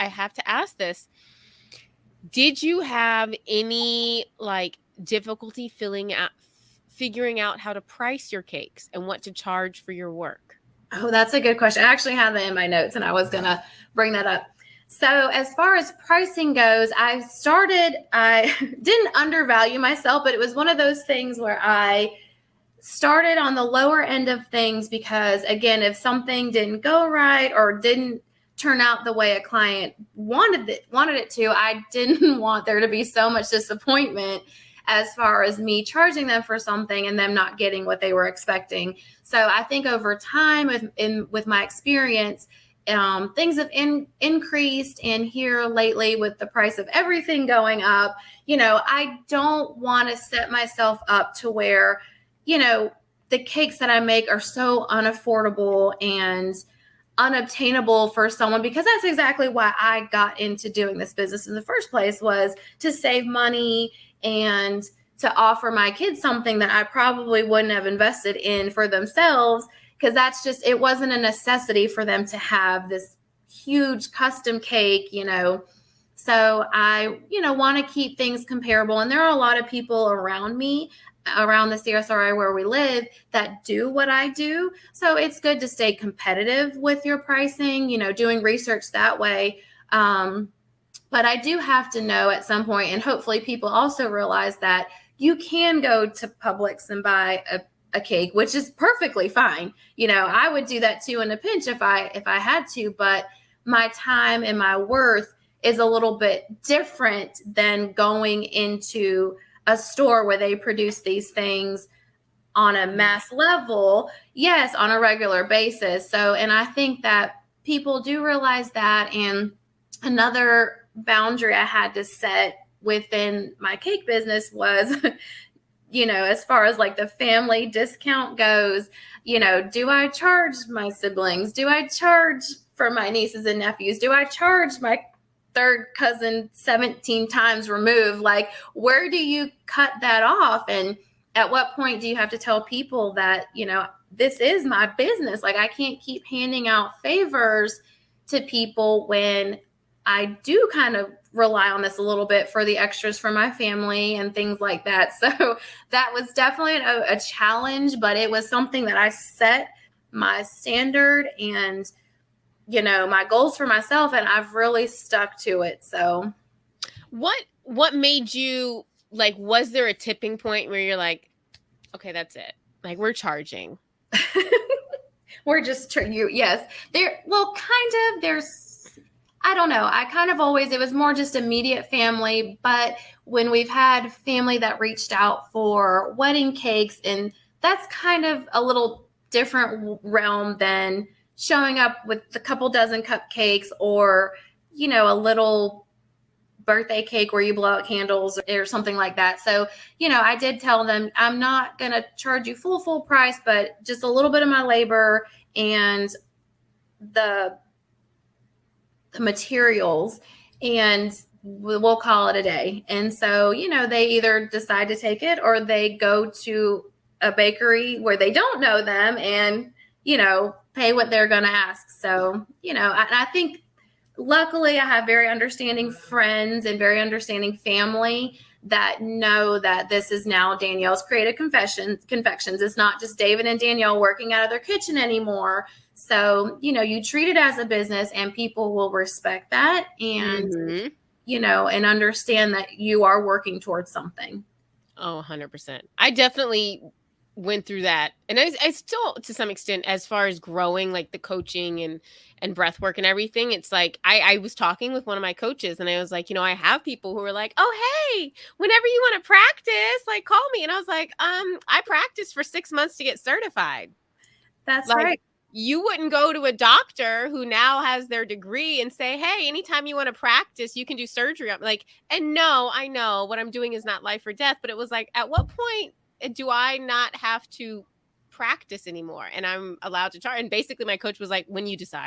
I have to ask this. Did you have any like difficulty figuring out how to price your cakes and what to charge for your work? Oh, that's a good question. I actually have that in my notes and I was going to bring that up. So as far as pricing goes, I didn't undervalue myself, but it was one of those things where I started on the lower end of things because, again, if something didn't go right or didn't turn out the way a client wanted it to, I didn't want there to be so much disappointment as far as me charging them for something and them not getting what they were expecting. So I think over time with my experience, things have increased, and here lately with the price of everything going up, I don't want to set myself up to where, the cakes that I make are so unaffordable and unobtainable for someone, because that's exactly why I got into doing this business in the first place, was to save money and to offer my kids something that I probably wouldn't have invested in for themselves, because it wasn't a necessity for them to have this huge custom cake, So I, want to keep things comparable. And there are a lot of people around me, around the CSRI where we live, that do what I do. So it's good to stay competitive with your pricing, doing research that way. But I do have to know at some point, and hopefully people also realize that you can go to Publix and buy a cake, which is perfectly fine. I would do that too in a pinch if I had to, but my time and my worth is a little bit different than going into a store where they produce these things on a mass level, yes, on a regular basis. So, and I think that people do realize that. And another boundary I had to set within my cake business was, as far as like the family discount goes, do I charge my siblings? Do I charge for my nieces and nephews? Do I charge my third cousin 17 times removed? Like, where do you cut that off? And at what point do you have to tell people that, this is my business? Like, I can't keep handing out favors to people when I do kind of rely on this a little bit for the extras for my family and things like that. So that was definitely a challenge, but it was something that I set my standard and, my goals for myself, and I've really stuck to it. So what made you, like, was there a tipping point where you're like, okay, that's it, like, we're charging? We're just yes, I don't know. I kind of always, it was more just immediate family, but when we've had family that reached out for wedding cakes, and that's kind of a little different realm than showing up with a couple dozen cupcakes or, a little birthday cake where you blow out candles or something like that. So, I did tell them, I'm not going to charge you full price, but just a little bit of my labor and the materials, and we'll call it a day. And so, they either decide to take it or they go to a bakery where they don't know them and, pay what they're going to ask. So, I think luckily I have very understanding friends and very understanding family that know that this is now Danielle's Creative Confections. It's not just David and Danielle working out of their kitchen anymore. So, you treat it as a business and people will respect that and, and understand that you are working towards something. Oh, 100%. I definitely went through that. And I still, to some extent, as far as growing, like the coaching and breath work and everything, it's like, I was talking with one of my coaches and I was like, I have people who are like, oh, hey, whenever you want to practice, like, call me. And I was like, I practiced for 6 months to get certified. That's like, right. You wouldn't go to a doctor who now has their degree and say, hey, anytime you want to practice, you can do surgery. I'm like, and no, I know what I'm doing is not life or death, but it was like, at what point do I not have to practice anymore and I'm allowed to charge? And basically my coach was like, when you decide.